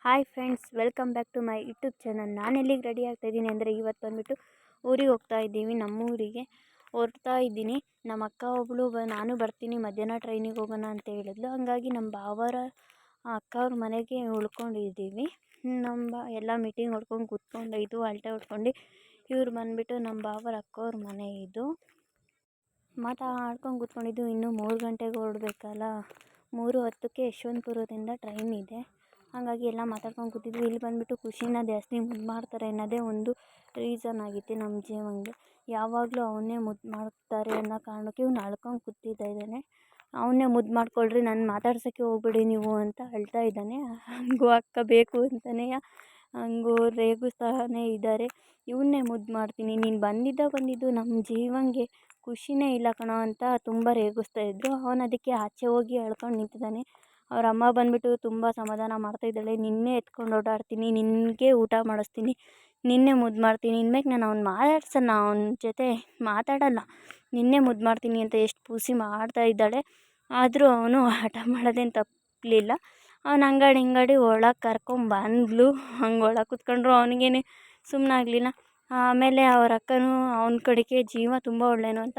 Hi friends, welcome back to my YouTube channel. ನಾನು ಎಲ್ಲಿಗೆ ready ಆಗ್ತಾಯಿದ್ದೀನಿ ಅಂದರೆ ಇವತ್ತು ಬಂದುಬಿಟ್ಟು ಊರಿಗೆ ಹೋಗ್ತಾ ಇದ್ದೀವಿ. ನಮ್ಮೂರಿಗೆ ಹೊರಡ್ತಾ ಇದ್ದೀನಿ. ನಮ್ಮ ಅಕ್ಕ ಒಬ್ಬಳು ನಾನು ಬರ್ತೀನಿ ಮಧ್ಯಾಹ್ನ ಟ್ರೈನಿಗೆ ಹೋಗೋಣ ಅಂತ ಹೇಳಿದ್ಲು. ಹಾಗಾಗಿ ನಮ್ಮ ಭಾವರ ಅಕ್ಕ ಅವ್ರ ಮನೆಗೆ ಉಳ್ಕೊಂಡಿದ್ದೀವಿ. ಎಲ್ಲ ಮೀಟಿಂಗ್ ಹೊಡ್ಕೊಂಡು ಕೂತ್ಕೊಂಡು ಇದು ಅಲ್ಟೆ ಹೊಡ್ಕೊಂಡು ಇವ್ರು ಬಂದುಬಿಟ್ಟು ನಮ್ಮ ಭಾವರ ಅಕ್ಕವ್ರ ಮನೆ ಇದು. ಮಾತಾಡ್ಕೊಂಡು ಕೂತ್ಕೊಂಡಿದ್ದು. ಇನ್ನೂ 3 ಗಂಟೆಗೆ ಹೊರಡ್ಬೇಕಲ್ಲ. 3:10ಕ್ಕೆ ಯಶವಂತಪುರದಿಂದ ಟ್ರೈನ್ ಇದೆ. ಹಾಗಾಗಿ ಎಲ್ಲ ಮಾತಾಡ್ಕೊಂಡು ಕೂತಿದ್ವಿ. ಇಲ್ಲಿ ಬಂದುಬಿಟ್ಟು ಖುಷಿನ ಜಾಸ್ತಿ ಮುದ್ದು ಮಾಡ್ತಾರೆ ಅನ್ನೋದೇ ಒಂದು ರೀಸನ್ ಆಗಿತ್ತು ನಮ್ಮ ಜೀವನ್ಗೆ. ಯಾವಾಗಲೂ ಅವನ್ನೇ ಮುದ್ದು ಮಾಡ್ತಾರೆ ಅನ್ನೋ ಕಾರಣಕ್ಕೆ ಇವ್ನು ಅಳ್ಕೊಂಡು ಕೂತಿದ್ದಾನೆ. ಅವನ್ನೇ ಮುದ್ದು ಮಾಡ್ಕೊಳ್ರಿ, ನಾನು ಮಾತಾಡ್ಸೋಕ್ಕೆ ಹೋಗ್ಬೇಡಿ ನೀವು ಅಂತ ಅಳ್ತಾ ಇದ್ದಾನೆ. ಹಂಗೂ ಅಕ್ಕ ಬೇಕು ಅಂತಲೇ ಹಂಗೂ ರೇಗಿಸ್ತಾನೇ ಇದ್ದಾರೆ. ಇವನ್ನೇ ಮುದ್ದು ಮಾಡ್ತೀನಿ, ನೀನು ಬಂದಿದ್ದು ನಮ್ಮ ಜೀವನ್ಗೆ ಖುಷಿನೇ ಇಲ್ಲ ಕಣೋ ಅಂತ ತುಂಬ ರೇಗಿಸ್ತಾಯಿದ್ರು. ಅವನು ಅದಕ್ಕೆ ಆಚೆ ಹೋಗಿ ಅಳ್ಕೊಂಡು ನಿಂತಿದ್ದಾನೆ. ಅವ್ರ ಅಮ್ಮ ಬಂದುಬಿಟ್ಟು ತುಂಬ ಸಮಾಧಾನ ಮಾಡ್ತಾಯಿದ್ದಾಳೆ. ನಿನ್ನೆ ಎತ್ಕೊಂಡು ಓಡಾಡ್ತೀನಿ, ನಿನಗೆ ಊಟ ಮಾಡಿಸ್ತೀನಿ, ನಿನ್ನೆ ಮುದ್ದು ಮಾಡ್ತೀನಿ, ಇನ್ಮೇಲೆ ನಾನು ಅವ್ನು ಮಾತಾಡ್ಸಲ್ಲ, ಅವನ ಜೊತೆ ಮಾತಾಡಲ್ಲ, ನಿನ್ನೆ ಮುದ್ದು ಮಾಡ್ತೀನಿ ಅಂತ ಎಷ್ಟು ಪೂಸಿ ಮಾಡ್ತಾಯಿದ್ದಾಳೆ. ಆದರೂ ಅವನು ಹಠ ಮಾಡೋದೇನು ತಪ್ಪಲಿಲ್ಲ. ಅವನು ಅಂಗಡಿ ಒಳಗೆ ಕರ್ಕೊಂಬಂದ್ಲು. ಹಂಗೆ ಒಳಗೆ ಕೂತ್ಕೊಂಡ್ರು. ಅವನಿಗೇನೆ ಸುಮ್ಮನಾಗಲಿಲ್ಲ. ಆಮೇಲೆ ಅವ್ರ ಅಕ್ಕನೂ ಅವನ ಕಡೆಗೆ ಜೀವ ತುಂಬ ಒಳ್ಳೆಯನು ಅಂತ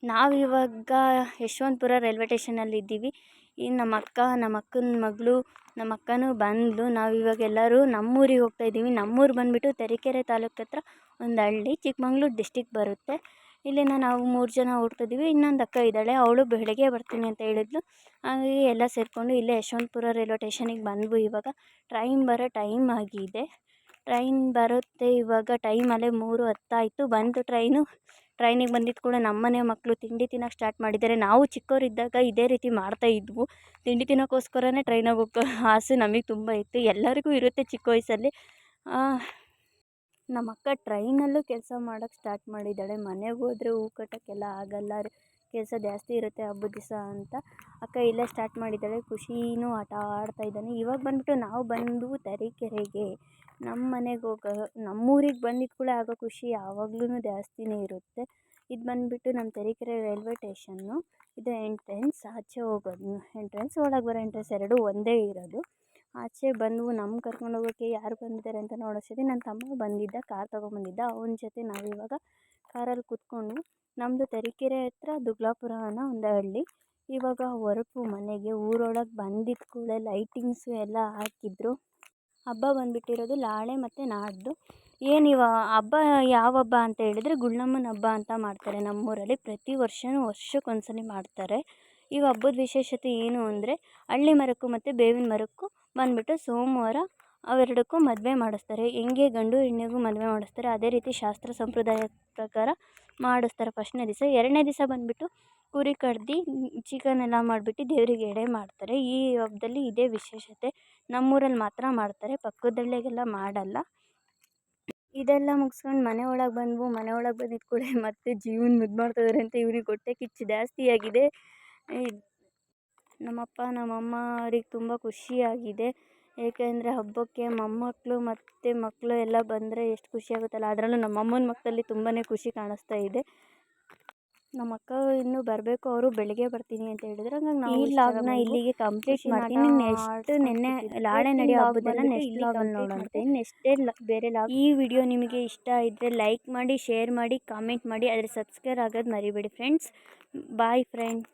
ನಾವಿವಾಗ ಯಶವಂತಪುರ ರೈಲ್ವೆ ಸ್ಟೇಷನಲ್ಲಿ ಇದ್ದೀವಿ. ಇನ್ನು ನಮ್ಮ ಅಕ್ಕನ ಮಗಳು ನಮ್ಮ ಅಕ್ಕನೂ ಬಂದಳು. ನಾವಿವಾಗ ಎಲ್ಲರೂ ನಮ್ಮೂರಿಗೆ ಹೋಗ್ತಾಯಿದ್ದೀವಿ. ನಮ್ಮೂರು ಬಂದುಬಿಟ್ಟು ತರೀಕೆರೆ ತಾಲೂಕು ಹತ್ರ ಒಂದು ಹಳ್ಳಿ, ಚಿಕ್ಕಮಂಗ್ಳೂರು ಡಿಸ್ಟಿಕ್ ಬರುತ್ತೆ. ಇಲ್ಲಿಂದ ನಾವು 3 ಜನ ಹೊರಡ್ತಿದ್ದೀವಿ. ಇನ್ನೊಂದು ಅಕ್ಕ ಇದ್ದಾಳೆ, ಅವಳು ಬೆಳಗ್ಗೆ ಬರ್ತೀನಿ ಅಂತ ಹೇಳಿದ್ಲು. ಹಾಗಾಗಿ ಎಲ್ಲ ಸೇರಿಕೊಂಡು ಇಲ್ಲೇ ಯಶವಂತಪುರ ರೈಲ್ವೆ ಸ್ಟೇಷನಿಗೆ ಬಂದ್ವು. ಇವಾಗ ಟ್ರೈನ್ ಬರೋ ಟೈಮ್ ಆಗಿದೆ. ಟ್ರೈನ್ ಬರುತ್ತೆ ಇವಾಗ. ಟೈಮಲ್ಲೇ 3:10 ಆಯಿತು. ಬಂತು ಟ್ರೈನಿಗೆ ಬಂದಿದ್ದು ಕೂಡ ನಮ್ಮನೆ ಮಕ್ಕಳು ತಿಂಡಿ ತಿನ್ನೋಕ್ಕೆ ಸ್ಟಾರ್ಟ್ ಮಾಡಿದ್ದಾರೆ. ನಾವು ಚಿಕ್ಕವರಿದ್ದಾಗ ಇದೇ ರೀತಿ ಮಾಡ್ತಾಯಿದ್ವು. ತಿಂಡಿ ತಿನ್ನೋಕ್ಕೋಸ್ಕರನೇ ಟ್ರೈನಾಗ ಹೋಗೋ ಆಸೆ ನಮಗೆ ತುಂಬ ಇತ್ತು. ಎಲ್ಲರಿಗೂ ಇರುತ್ತೆ ಚಿಕ್ಕ ವಯಸ್ಸಲ್ಲಿ. ನಮ್ಮ ಅಕ್ಕ ಟ್ರೈನಲ್ಲೂ ಕೆಲಸ ಮಾಡೋಕ್ಕೆ ಸ್ಟಾರ್ಟ್ ಮಾಡಿದ್ದಾಳೆ. ಮನೆಗೆ ಹೋದರೆ ಹೂ ಕಟ್ಟೋಕ್ಕೆಲ್ಲ ಆಗಲ್ಲ, ಕೆಲಸ ಜಾಸ್ತಿ ಇರುತ್ತೆ ಹಬ್ಬದ ದಿವಸ ಅಂತ ಅಕ್ಕ ಇಲ್ಲೇ ಸ್ಟಾರ್ಟ್ ಮಾಡಿದ್ದಾಳೆ. ಖುಷಿನೂ ಆಟ ಆಡ್ತಾಯಿದ್ದಾನೆ. ಇವಾಗ ಬಂದುಬಿಟ್ಟು ನಾವು ಬಂದು ತರೀಕೆರೆಗೆ ನಮ್ಮ ಮನೆಗೆ ನಮ್ಮೂರಿಗೆ ಬಂದಿದ್ದು ಕೂಡ ಆಗೋ ಖುಷಿ ಯಾವಾಗ್ಲೂ ಜಾಸ್ತಿನೇ ಇರುತ್ತೆ. ಇದು ಬಂದುಬಿಟ್ಟು ನಮ್ಮ ತರೀಕೆರೆ ರೈಲ್ವೆ ಸ್ಟೇಷನ್ನು. ಇದು ಎಂಟ್ರೆನ್ಸ್. ಆಚೆ ಹೋಗೋದು ಎಂಟ್ರೆನ್ಸ್, ಒಳಗೆ ಬರೋ ಎಂಟ್ರೆನ್ಸ್ ಎರಡೂ ಒಂದೇ ಇರೋದು. ಆಚೆ ಬಂದು ನಮ್ಮ ಕರ್ಕೊಂಡು ಹೋಗೋಕ್ಕೆ ಯಾರು ಬಂದಿದ್ದಾರೆ ಅಂತ ನೋಡೋಷ್ಟೊತ್ತಿಗೆ ನನ್ನ ತಮ್ಮ ಬಂದಿದ್ದ, ಕಾರ್ ತೊಗೊಂಬಂದಿದ್ದ. ಅವನ ಜೊತೆ ನಾವಿವಾಗ ಕಾರಲ್ಲಿ ಕೂತ್ಕೊಂಡು ನಮ್ಮದು ತರೀಕೆರೆ ಹತ್ರ ದುಗ್ಲಾಪುರ ಅನ್ನೋ ಒಂದು ಹಳ್ಳಿ. ಇವಾಗ ಹೊರಟು ಮನೆಗೆ. ಊರೊಳಗೆ ಬಂದಿದ್ದ ಕೂಡಲೇ ಲೈಟಿಂಗ್ಸು ಎಲ್ಲ ಹಾಕಿದ್ರು. ಹಬ್ಬ ಬಂದುಬಿಟ್ಟಿರೋದು ನಾಳೆ ಮತ್ತು ನಾಡ್ದು. ಹಬ್ಬ ಯಾವ ಹಬ್ಬ ಅಂತ ಹೇಳಿದರೆ ಗುಳ್ಳಮ್ಮನ ಹಬ್ಬ ಅಂತ ಮಾಡ್ತಾರೆ ನಮ್ಮೂರಲ್ಲಿ. ಪ್ರತಿ ವರ್ಷಕ್ಕೊಂದ್ಸಲ ಮಾಡ್ತಾರೆ. ಈ ಹಬ್ಬದ ವಿಶೇಷತೆ ಏನು ಅಂದರೆ ಹಳ್ಳಿ ಮರಕ್ಕೂ ಮತ್ತು ಬೇವಿನ ಮರಕ್ಕೂ ಬಂದುಬಿಟ್ಟು ಸೋಮವಾರ ಅವೆರಡಕ್ಕೂ ಮದುವೆ ಮಾಡಿಸ್ತಾರೆ. ಹೆಂಗೆ ಗಂಡು ಹೆಣ್ಣಿಗೂ ಮದುವೆ ಮಾಡಿಸ್ತಾರೆ, ಅದೇ ರೀತಿ ಶಾಸ್ತ್ರ ಸಂಪ್ರದಾಯದ ಪ್ರಕಾರ ಮಾಡಿಸ್ತಾರೆ ಫಸ್ಟ್ನೇ ದಿವಸ. 2ನೇ ದಿವಸ ಬಂದುಬಿಟ್ಟು ಕುರಿ ಕಡ್ದು ಚಿಕನ್ ಎಲ್ಲ ಮಾಡಿಬಿಟ್ಟು ದೇವರಿಗೆ ಎಡೆ ಮಾಡ್ತಾರೆ. ಈ ಹಬ್ಬದಲ್ಲಿ ಇದೇ ವಿಶೇಷತೆ. ನಮ್ಮೂರಲ್ಲಿ ಮಾತ್ರ ಮಾಡ್ತಾರೆ, ಪಕ್ಕದ ಹಳ್ಳಿಗೆಲ್ಲ ಮಾಡಲ್ಲ. ಇದೆಲ್ಲ ಮುಗಿಸ್ಕೊಂಡು ಮನೆ ಒಳಗೆ ಬಂದ್ವು. ಮನೆ ಒಳಗೆ ಬಂದಿದ್ದ ಕೂಡ ಮತ್ತೆ ಜೀವನ ಮುದ್ದು ಮಾಡ್ತಾಯಿದ್ದಾರೆ ಅಂತ ಇವ್ರಿಗೆ ಹೊಟ್ಟೆ ಕಿಚ್ಚು ಜಾಸ್ತಿಯಾಗಿದೆ. ನಮ್ಮಪ್ಪ ನಮ್ಮಮ್ಮ ಅವ್ರಿಗೆ ತುಂಬ ಖುಷಿಯಾಗಿದೆ. ಏಕೆಂದರೆ ಹಬ್ಬಕ್ಕೆ ಮೊಮ್ಮಕ್ಕಳು ಮತ್ತು ಮಕ್ಕಳು ಎಲ್ಲ ಬಂದರೆ ಎಷ್ಟು ಖುಷಿಯಾಗುತ್ತಲ್ಲ. ಅದರಲ್ಲೂ ನಮ್ಮಮ್ಮನ ಮುಖದಲ್ಲಿ ತುಂಬಾ ಖುಷಿ ಕಾಣಿಸ್ತಾ ಇದೆ. ನಮ್ಮ ಅಕ್ಕ ಇನ್ನೂ ಬರಬೇಕು, ಅವರು ಬೆಳಗ್ಗೆ ಬರ್ತೀನಿ ಅಂತ ಹೇಳಿದ್ರು. ಹಂಗಾಗಿ ನಾವು ಈ ಲಾಗ್ನ ಇಲ್ಲಿಗೆ ಕಂಪ್ಲೀಟ್ ಮಾಡ್ತೀನಿ. ನೆಕ್ಸ್ಟ್ ನಾಳೆ ನಡೆಯೋ ಹಬ್ಬದೆಲ್ಲ ನೆಕ್ಸ್ಟ್ ಲಾಗಲ್ಲಿ ನೋಡೋಣ. ನೆಕ್ಸ್ಟೇ ಬೇರೆ ಲಾಗ್. ಈ ವಿಡಿಯೋ ನಿಮಗೆ ಇಷ್ಟ ಇದ್ದರೆ ಲೈಕ್ ಮಾಡಿ, ಶೇರ್ ಮಾಡಿ, ಕಾಮೆಂಟ್ ಮಾಡಿ, ಆದರೆ ಸಬ್ಸ್ಕ್ರೈಬ್ ಆಗೋದು ಮರಿಬೇಡಿ ಫ್ರೆಂಡ್ಸ್. Boy friend.